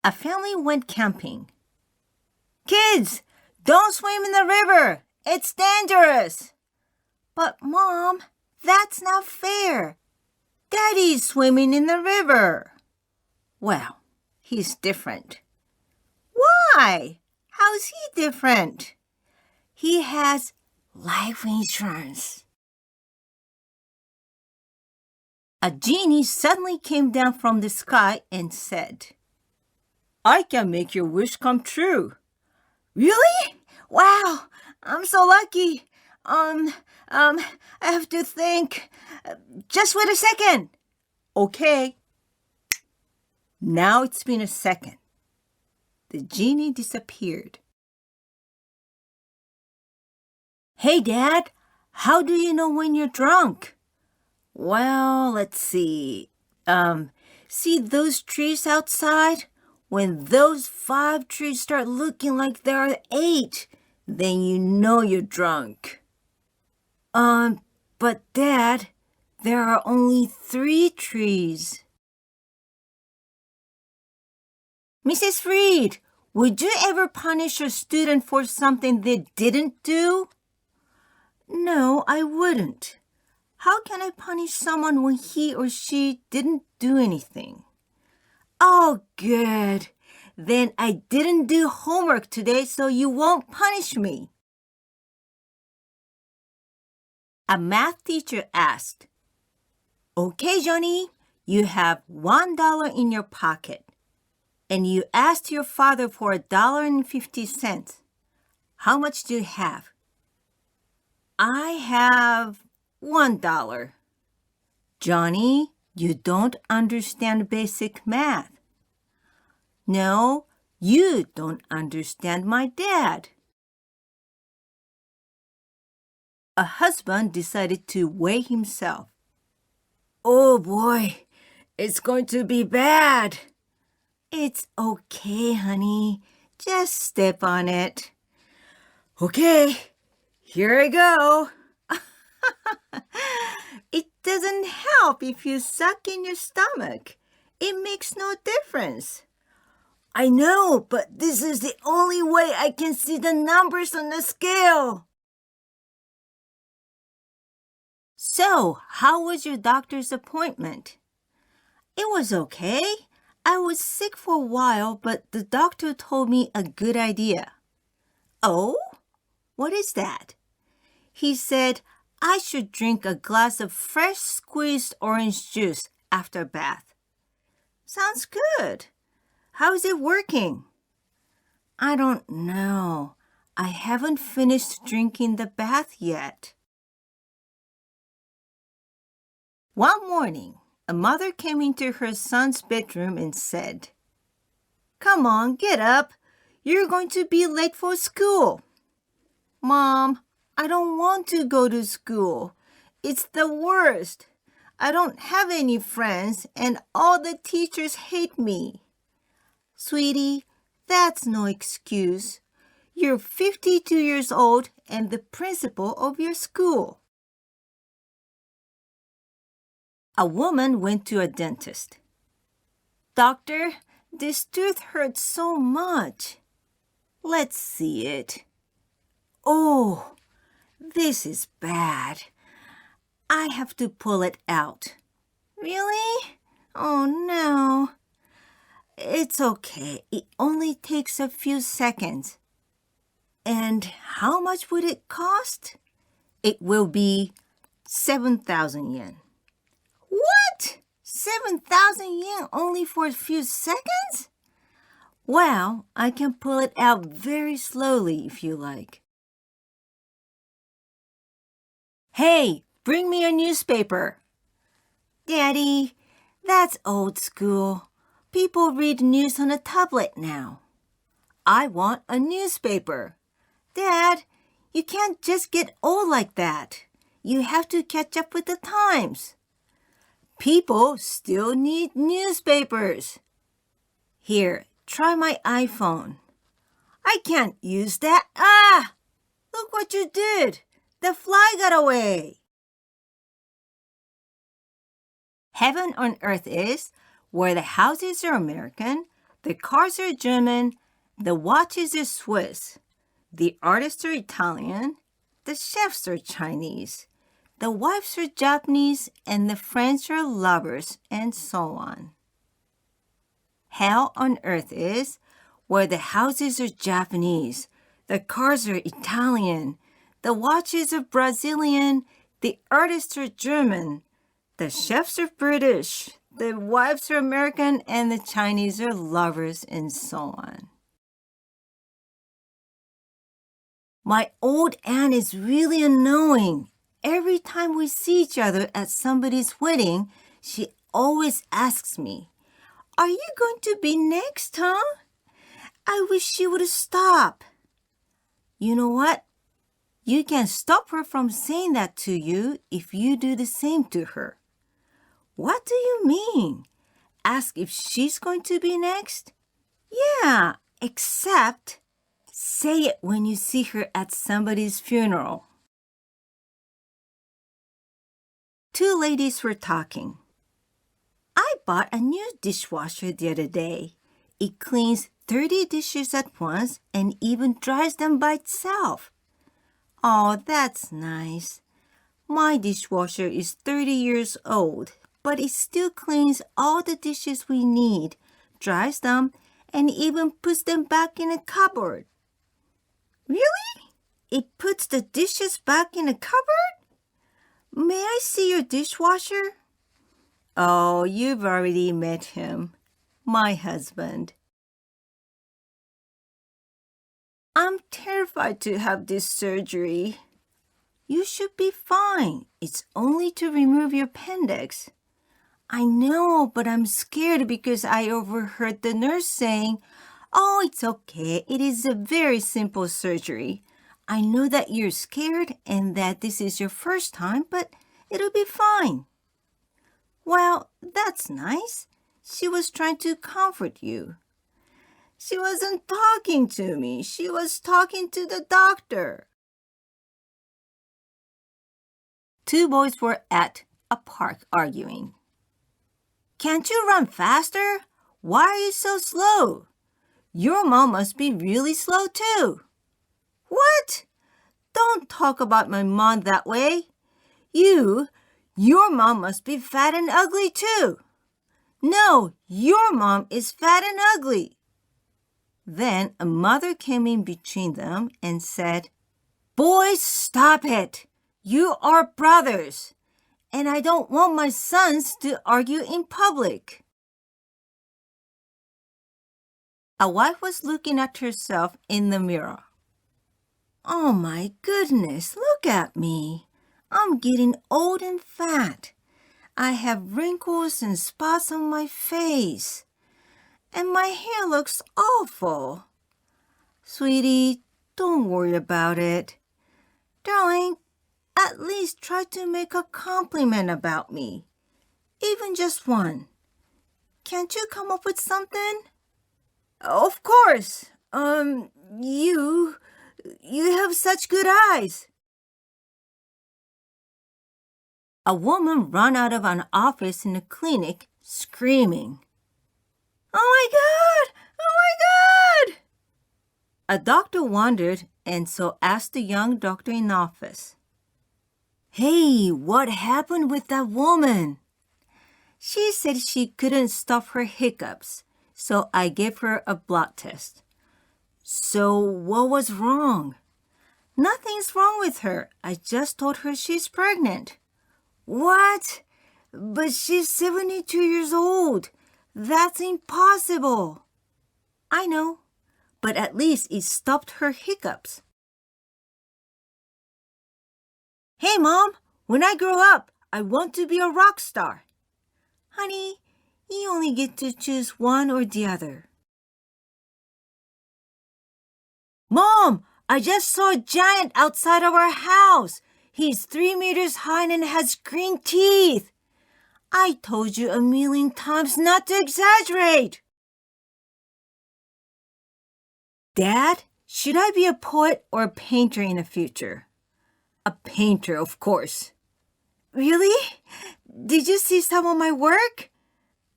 A family went camping. Kids, don't swim in the river. It's dangerous. But Mom, that's not fair. Daddy's swimming in the river. Well, he's different. Why? How's he different? He has life insurance. A genie suddenly came down from the sky and said, I can make your wish come true. Really? Wow, I'm so lucky. I have to think. Just wait a second. Okay. Now it's been a second. The genie disappeared. Hey, Dad, how do you know when you're drunk? Well, let's see. See those trees outside? When those 5 trees start looking like there are 8, then you know you're drunk. But Dad, there are only 3 trees. Mrs. Freed, would you ever punish a student for something they didn't do? No, I wouldn't. How can I punish someone when he or she didn't do anything? Oh, good. Then I didn't do homework today, so you won't punish me. A math teacher asked, Okay, Johnny, you have $1 in your pocket, and you asked your father for $1.50. How much do you have? I have $1. Johnny, you don't understand basic math. No, you don't understand my dad. A husband decided to weigh himself. Oh boy, it's going to be bad. It's okay, honey. Just step on it. Okay, here I go. It doesn't help if you suck in your stomach. It makes no difference. I know, but this is the only way I can see the numbers on the scale. So, how was your doctor's appointment? It was okay. I was sick for a while, but the doctor told me a good idea. Oh? What is that? He said I should drink a glass of fresh squeezed orange juice after a bath. Sounds good. How is it working? I don't know. I haven't finished drinking the bath yet. One morning, a mother came into her son's bedroom and said, Come on, get up. You're going to be late for school. Mom, I don't want to go to school. It's the worst. I don't have any friends and all the teachers hate me. Sweetie, that's no excuse. You're 52 years old and the principal of your school. A woman went to a dentist. Doctor, this tooth hurts so much. Let's see it. Oh, this is bad. I have to pull it out. Really? Oh no. It's okay. It only takes a few seconds. And how much would it cost? It will be 7,000 yen. What? 7,000 yen only for a few seconds? Well, I can pull it out very slowly if you like. Hey, bring me a newspaper. Daddy, that's old school. People read news on a tablet now. I want a newspaper. Dad, you can't just get old like that. You have to catch up with the times. People still need newspapers. Here, try my iPhone. I can't use that. Ah! Look what you did. The fly got away. Heaven on earth is where the houses are American, The cars are German, the watches are Swiss, the artists are Italian, the chefs are Chinese, the wives are Japanese, and the friends are lovers, and so on. Hell on earth is where the houses are Japanese, the cars are Italian, the watches are Brazilian, the artists are German, the chefs are British, the wives are American, and the Chinese are lovers, and so on. My old aunt is really annoying. Every time we see each other at somebody's wedding, she always asks me, "Are you going to be next, huh?" I wish she would stop. You know what? You can stop her from saying that to you if you do the same to her. What do you mean? Ask if she's going to be next? Yeah, except say it when you see her at somebody's funeral. Two ladies were talking. I bought a new dishwasher the other day. It cleans 30 dishes at once and even dries them by itself. Oh, that's nice. My dishwasher is 30 years old, but it still cleans all the dishes we need, dries them, and even puts them back in a cupboard. Really? It puts the dishes back in a cupboard? May I see your dishwasher? Oh, you've already met him. My husband. I'm terrified to have this surgery. You should be fine. It's only to remove your appendix. I know, but I'm scared because I overheard the nurse saying, "Oh, it's okay. It is a very simple surgery. I know that you're scared and that this is your first time, but it'll be fine." Well, that's nice. She was trying to comfort you. She wasn't talking to me. She was talking to the doctor. Two boys were at a park arguing. "Can't you run faster? Why are you so slow? Your mom must be really slow too." "What? Don't talk about my mom that way. Your mom must be fat and ugly too." "No, your mom is fat and ugly." Then a mother came in between them and said, "Boys, stop it. You are brothers, and I don't want my sons to argue in public." A wife was looking at herself in the mirror. "Oh my goodness, look at me. I'm getting old and fat. I have wrinkles and spots on my face. And my hair looks awful." "Sweetie, don't worry about it. Darling, at least try to make a compliment about me. Even just one. Can't you come up with something?" "Of course. You have such good eyes." A woman ran out of an office in a clinic screaming, "Oh my God! Oh my God!" A doctor wondered and so asked the young doctor in office, "Hey, what happened with that woman?" "She said she couldn't stop her hiccups, so I gave her a blood test." "So what was wrong?" "Nothing's wrong with her. I just told her she's pregnant." "What? But she's 72 years old. That's impossible." "I know, but at least it stopped her hiccups." "Hey, Mom, when I grow up, I want to be a rock star." "Honey, you only get to choose one or the other." "Mom, I just saw a giant outside of our house. He's 3 meters high and has green teeth." "I told you a million times not to exaggerate." "Dad, should I be a poet or a painter in the future?" "A painter, of course." "Really? Did you see some of my work?"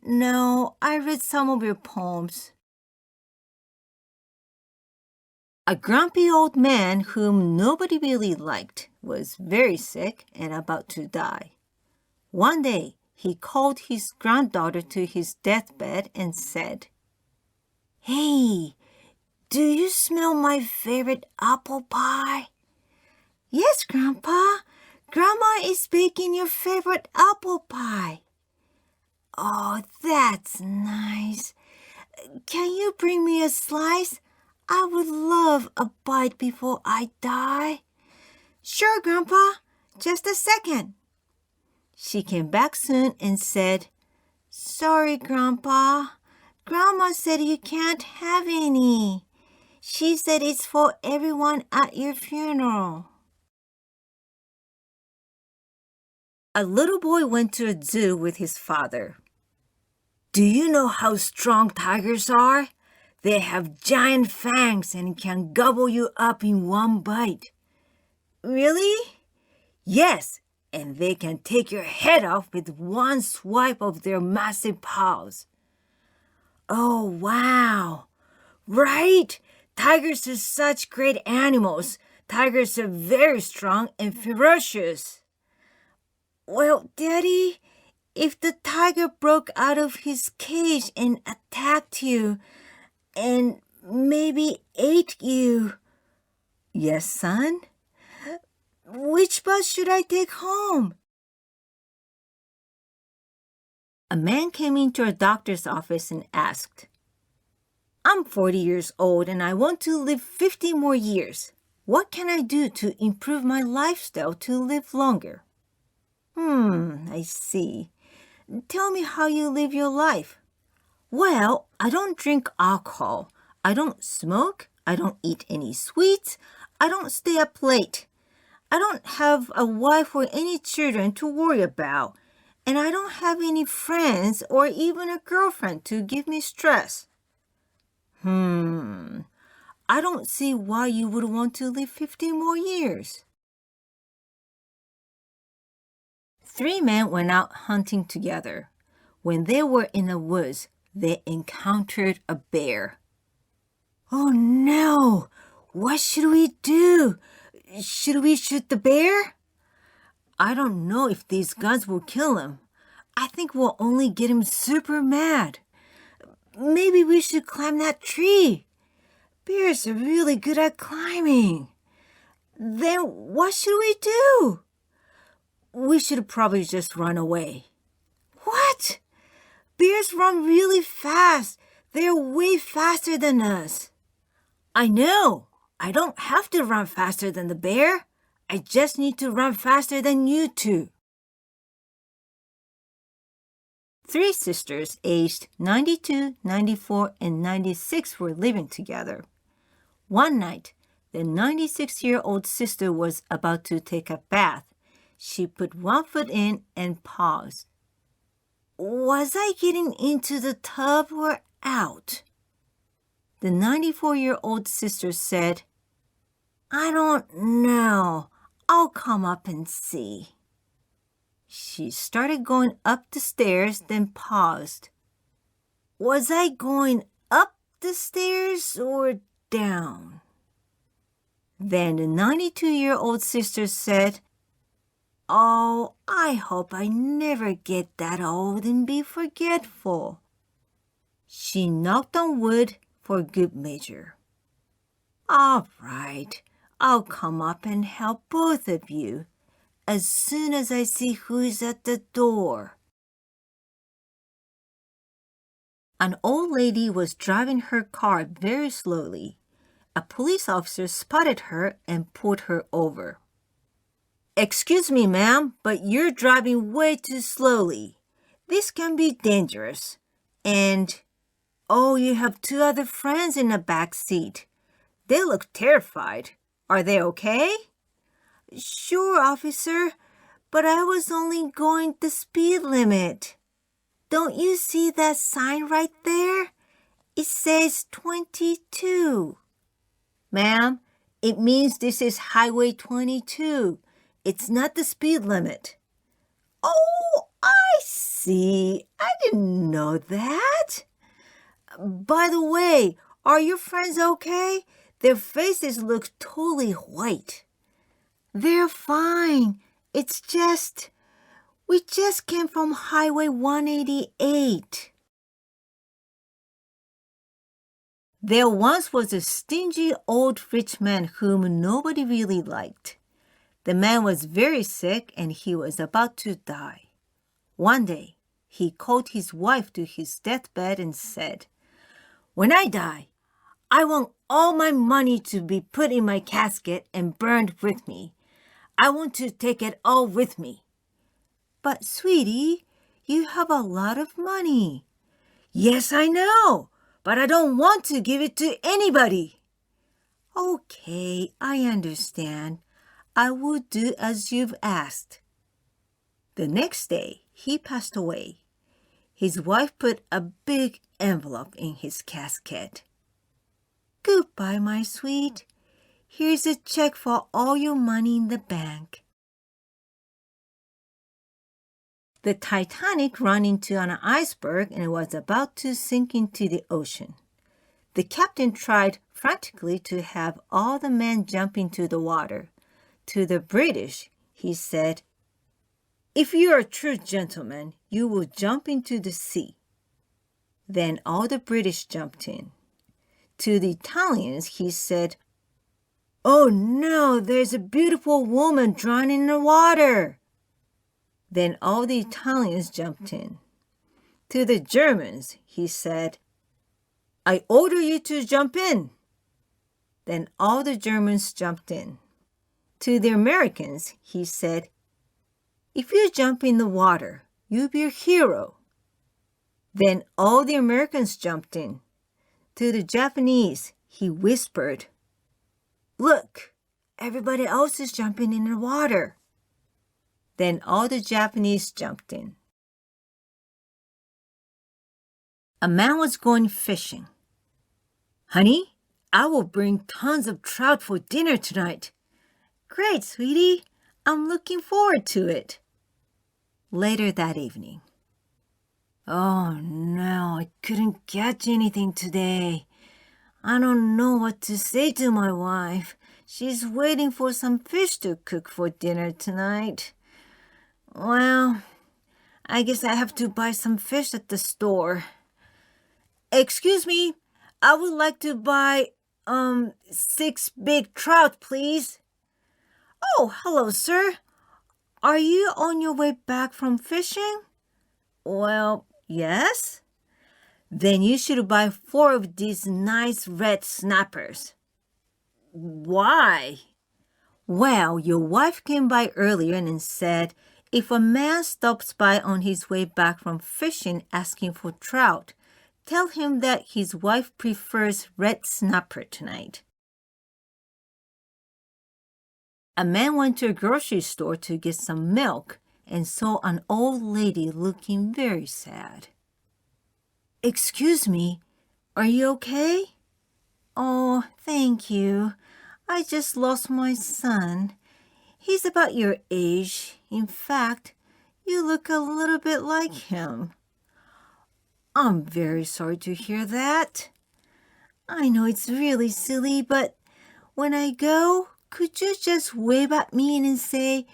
"No, I read some of your poems." A grumpy old man whom nobody really liked was very sick and about to die. One day, he called his granddaughter to his deathbed and said, "Hey, do you smell my favorite apple pie?" "Yes, Grandpa. Grandma is baking your favorite apple pie." "Oh, that's nice. Can you bring me a slice? I would love a bite before I die." "Sure, Grandpa. Just a second." She came back soon and said, "Sorry, Grandpa. Grandma said you can't have any. She said it's for everyone at your funeral." A little boy went to a zoo with his father. "Do you know how strong tigers are? They have giant fangs and can gobble you up in one bite." "Really?" "Yes, and they can take your head off with one swipe of their massive paws." "Oh, wow. Right? Tigers are such great animals. Tigers are very strong and ferocious." "Well, Daddy, if the tiger broke out of his cage and attacked you, and maybe ate you." "Yes, son?" "Which bus should I take home?" A man came into a doctor's office and asked, "I'm 40 years old and I want to live 50 more years. What can I do to improve my lifestyle to live longer?" I see. Tell me how you live your life." "Well, I don't drink alcohol. I don't smoke. I don't eat any sweets. I don't stay up late. I don't have a wife or any children to worry about. And I don't have any friends or even a girlfriend to give me stress." I don't see why you would want to live 50 more years. 3 men went out hunting together. When they were in the woods, they encountered a bear. "Oh no! What should we do? Should we shoot the bear?" "I don't know if these guns will kill him. I think we'll only get him super mad. Maybe we should climb that tree. Bears are really good at climbing." "Then what should we do?" "We should probably just run away." "What? Bears run really fast. They're way faster than us." "I know. I don't have to run faster than the bear. I just need to run faster than you two." 3 sisters aged 92, 94, and 96 were living together. One night, the 96-year-old sister was about to take a bath. She put one foot in and paused. "Was I getting into the tub or out?" The 94-year-old sister said, "I don't know. I'll come up and see." She started going up the stairs, then paused. "Was I going up the stairs or down?" Then the 92-year-old sister said, "Oh, I hope I never get that old and be forgetful." She knocked on wood for good measure. "All right, I'll come up and help both of you as soon as I see who's at the door." An old lady was driving her car very slowly. A police officer spotted her and pulled her over. "Excuse me, ma'am, but you're driving way too slowly. This can be dangerous. And, oh, you have 2 other friends in the back seat. They look terrified. Are they okay?" "Sure, officer, but I was only going the speed limit. Don't you see that sign right there? It says 22. "Ma'am, it means this is Highway 22. It's not the speed limit." "Oh, I see. I didn't know that. By the way, are your friends okay? Their faces look totally white. They're fine. It's just, we just came from Highway 188. There once was a stingy old rich man whom nobody really liked. The man was very sick and he was about to die. One day, he called his wife to his deathbed and said, "When I die, I want all my money to be put in my casket and burned with me. I want to take it all with me." "But, sweetie, you have a lot of money." "Yes, I know, but I don't want to give it to anybody." "Okay, I understand. I will do as you've asked." The next day, he passed away. His wife put a big envelope in his casket. "Goodbye, my sweet. Here's a check for all your money in the bank." The Titanic ran into an iceberg and was about to sink into the ocean. The captain tried frantically to have all the men jump into the water. To the British, he said, "If you are a true gentleman, you will jump into the sea." Then all the British jumped in. To the Italians, he said, "Oh no, there's a beautiful woman drowning in the water." Then all the Italians jumped in. To the Germans, he said, "I order you to jump in." Then all the Germans jumped in. To the Americans, he said, "If you jump in the water, you'll be a hero." Then all the Americans jumped in. To the Japanese, he whispered, "Look, everybody else is jumping in the water." Then all the Japanese jumped in. A man was going fishing. "Honey, I will bring tons of trout for dinner tonight." "Great, sweetie. I'm looking forward to it." Later that evening. "Oh no, I couldn't catch anything today. I don't know what to say to my wife. She's waiting for some fish to cook for dinner tonight. Well, I guess I have to buy some fish at the store. Excuse me, I would like to buy 6 big trout, please." "Oh, hello, sir. Are you on your way back from fishing?" "Well, yes." "Then you should buy 4 of these nice red snappers." "Why?" "Well, your wife came by earlier and said if a man stops by on his way back from fishing asking for trout, tell him that his wife prefers red snapper tonight." A man went to a grocery store to get some milk and saw an old lady looking very sad. "Excuse me, are you okay?" "Oh, thank you. I just lost my son. He's about your age. In fact, you look a little bit like him." "I'm very sorry to hear that. I know it's really silly, but when I go, could you just wave at me and say,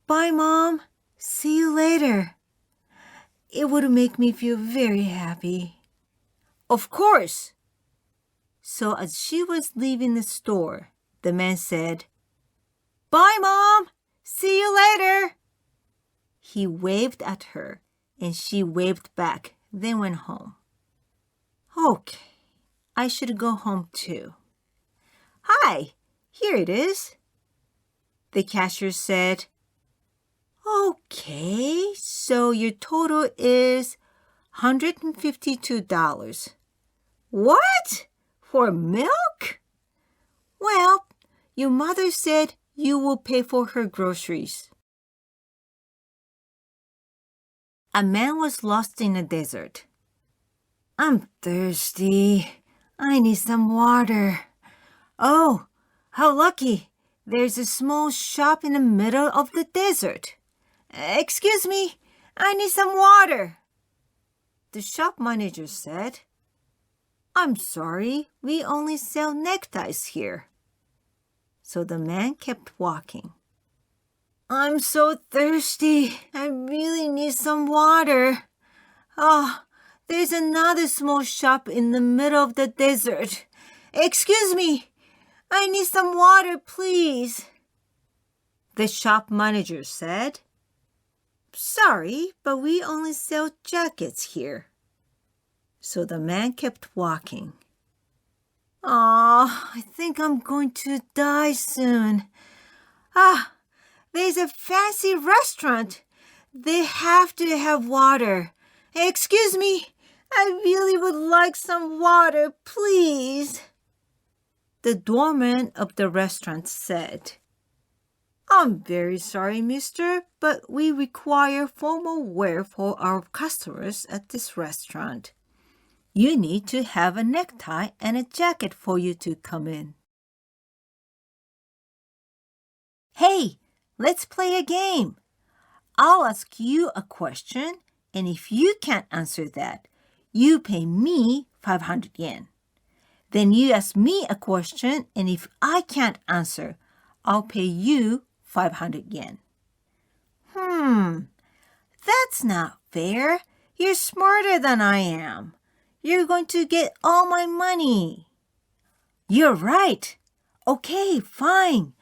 'Bye, Mom. See you later'? It would make me feel very happy." "Of course." So as she was leaving the store, the man said, "Bye, Mom. See you later." He waved at her, and she waved back, then went home. "Okay, I should go home too." "Hi, here it is." The cashier said, "Okay, so your total is $152. "What? For milk?" "Well, your mother said you will pay for her groceries." A man was lost in a desert. "I'm thirsty. I need some water." "Oh, how lucky. There's a small shop in the middle of the desert." "Excuse me, I need some water." The shop manager said, I'm sorry, we only sell neckties here. So the man kept walking. I'm so thirsty. I really need some water. Oh, there's another small shop in the middle of the desert. Excuse me, I need some water, please. The shop manager said, Sorry, but we only sell jackets here. So the man kept walking. Oh, I think I'm going to die soon. There's a fancy restaurant. They have to have water. Excuse me, I really would like some water, please. The doorman of the restaurant said, I'm very sorry, mister, but we require formal wear for our customers at this restaurant. You need to have a necktie and a jacket for you to come in. Hey, let's play a game. I'll ask you a question, and if you can't answer that, you pay me 500 yen. Then you ask me a question, and if I can't answer, I'll pay you 500 yen. That's not fair. You're smarter than I am. You're going to get all my money. You're right. Okay, fine.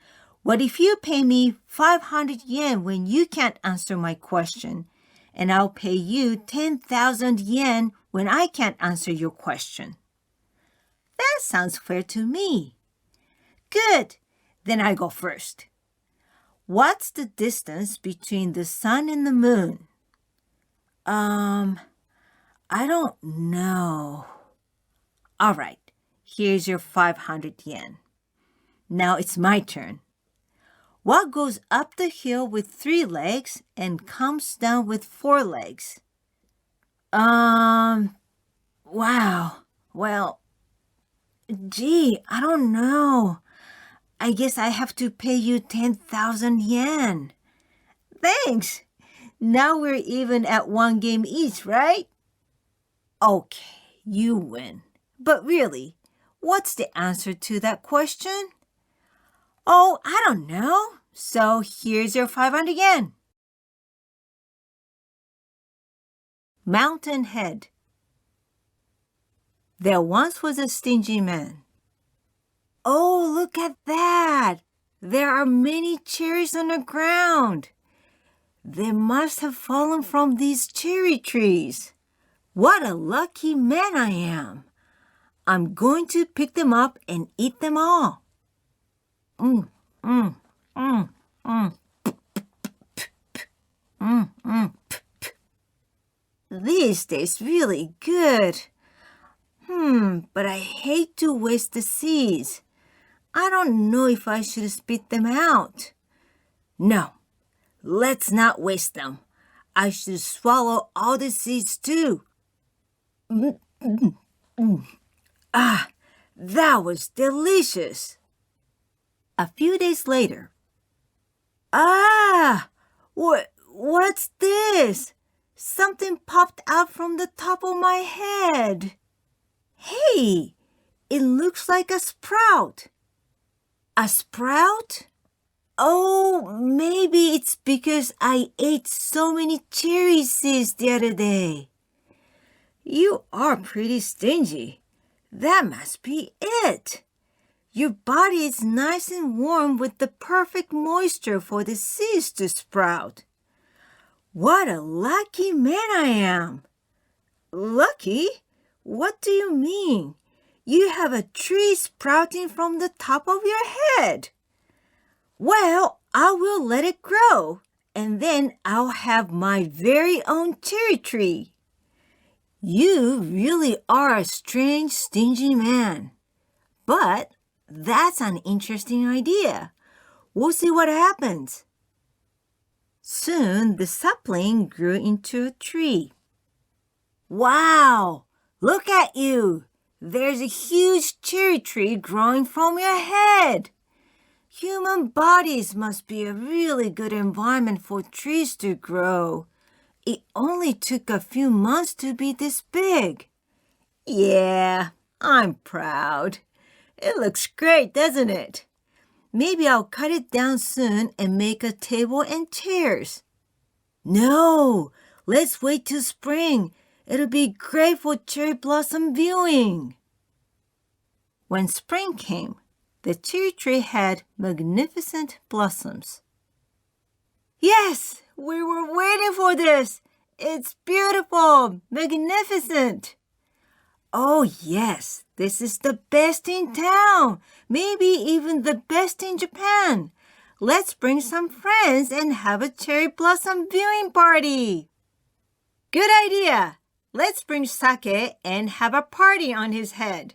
What if you pay me 500 yen when you can't answer my question, and I'll pay you 10,000 yen when I can't answer your question? That sounds fair to me. Good. Then I go first. What's the distance between the sun and the moon? I don't know. All right, here's your 500 yen. Now it's my turn. What goes up the hill with 3 legs and comes down with 4 legs? Wow. Well, gee, I don't know. I guess I have to pay you 10,000 yen. Thanks. Now we're even at 1 game each, right? Okay, you win. But really, what's the answer to that question? Oh, I don't know. So here's your 500 yen. Mountain Head. There once was a stingy man. Oh, look at that! There are many cherries on the ground. They must have fallen from these cherry trees. What a lucky man I am. I'm going to pick them up and eat them all. These taste really good. But I hate to waste the seeds. I don't know if I should spit them out. No, let's not waste them. I should swallow all the seeds too. That was delicious. A few days later. What's this? Something popped out from the top of my head. Hey, it looks like a sprout. A sprout? Oh, maybe it's because I ate so many cherry seeds the other day. You are pretty stingy. That must be it. Your body is nice and warm with the perfect moisture for the seeds to sprout. What a lucky man I am. Lucky? What do you mean? You have a tree sprouting from the top of your head. Well, I will let it grow, and then I'll have my very own cherry tree. You really are a strange, stingy man. But that's an interesting idea. We'll see what happens. Soon the sapling grew into a tree. Wow! Look at you! There's a huge cherry tree growing from your head. Human bodies must be a really good environment for trees to grow. It only took a few months to be this big. Yeah, I'm proud. It looks great, doesn't it? Maybe I'll cut it down soon and make a table and chairs. No, let's wait till spring. It'll be great for cherry blossom viewing. When spring came, the cherry tree had magnificent blossoms. Yes, we were waiting for this. It's beautiful, magnificent. Oh, yes, this is the best in town, maybe even the best in Japan. Let's bring some friends and have a cherry blossom viewing party. Good idea. Let's bring sake and have a party on his head.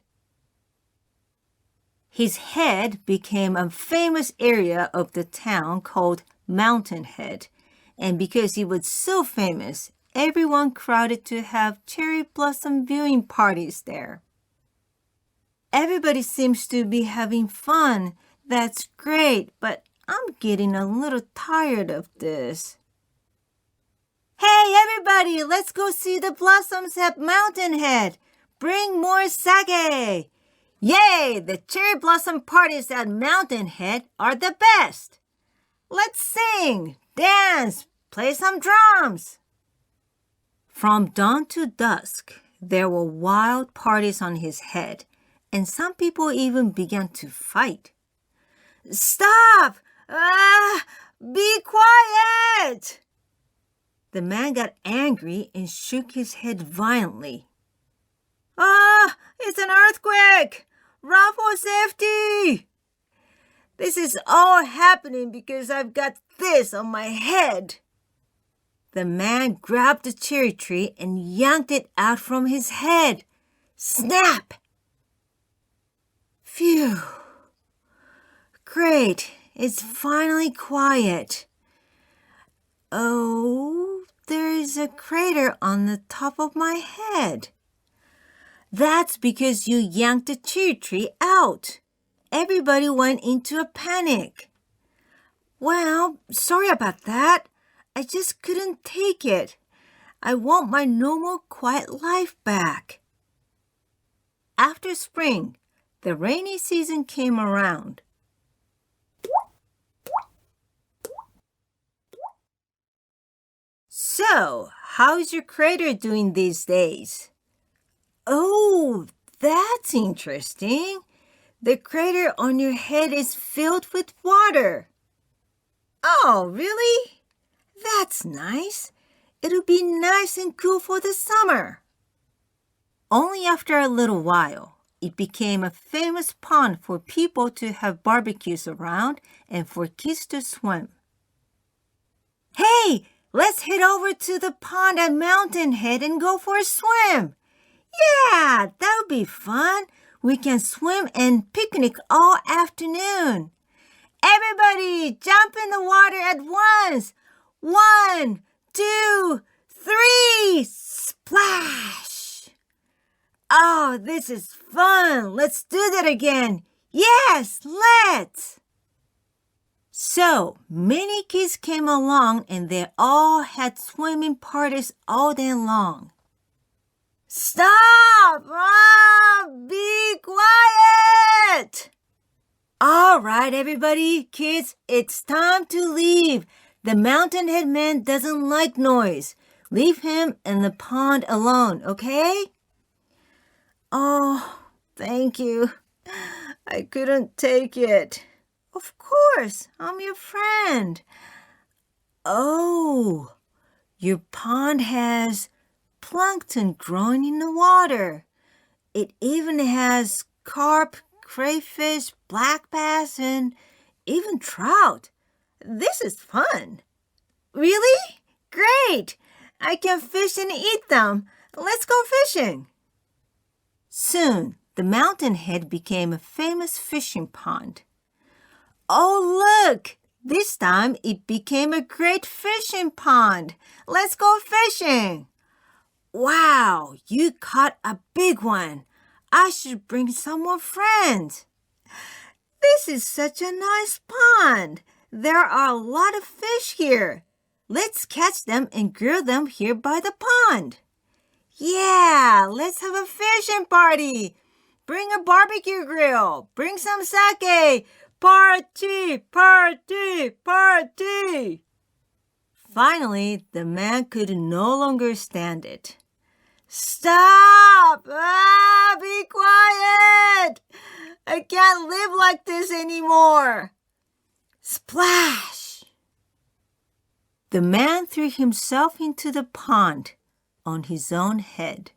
His head became a famous area of the town called Mountain Head, and because he was so famous, everyone crowded to have cherry blossom viewing parties there. Everybody seems to be having fun. That's great, but I'm getting a little tired of this. Hey, everybody, let's go see the blossoms at Mountain Head. Bring more sake. Yay, the cherry blossom parties at Mountain Head are the best. Let's sing, dance, play some drums. From dawn to dusk, there were wild parties on his head, and some people even began to fight. Stop! Be quiet! The man got angry and shook his head violently. It's an earthquake! Run for safety! This is all happening because I've got this on my head. The man grabbed the cherry tree and yanked it out from his head. Snap! Phew. Great, it's finally quiet. Oh, there is a crater on the top of my head. That's because you yanked the cherry tree out. Everybody went into a panic. Well, sorry about that. I just couldn't take it. I want my normal, quiet life back. After spring, the rainy season came around. So, how's your crater doing these days? Oh, that's interesting. The crater on your head is filled with water. Oh, really? That's nice. It'll be nice and cool for the summer. Only after a little while, it became a famous pond for people to have barbecues around and for kids to swim. Hey, let's head over to the pond at Mountain Head and go for a swim. Yeah, that'll be fun. We can swim and picnic all afternoon. Everybody, jump in the water at once. 1, 2, 3, splash. Oh, this is fun. Let's do that again. Yes, let's. So, many kids came along and they all had swimming parties all day long. Stop! Be quiet! All right, everybody, kids, it's time to leave. The Mountain Head man doesn't like noise. Leave him in the pond alone, okay? Oh, thank you. I couldn't take it. Of course, I'm your friend. Oh, your pond has plankton growing in the water. It even has carp, crayfish, black bass, and even trout. This is fun. Really? Great! I can fish and eat them. Let's go fishing. Soon, the Mountain Head became a famous fishing pond. Oh, look! This time it became a great fishing pond. Let's go fishing. Wow, you caught a big one. I should bring some more friends. This is such a nice pond. There are a lot of fish here. Let's catch them and grill them here by the pond. Yeah, let's have a fishing party. Bring a barbecue grill. Bring some sake. Party, party, party. Finally, the man could no longer stand it. Stop! Be quiet! I can't live like this anymore. Splash! The man threw himself into the pond on his own head.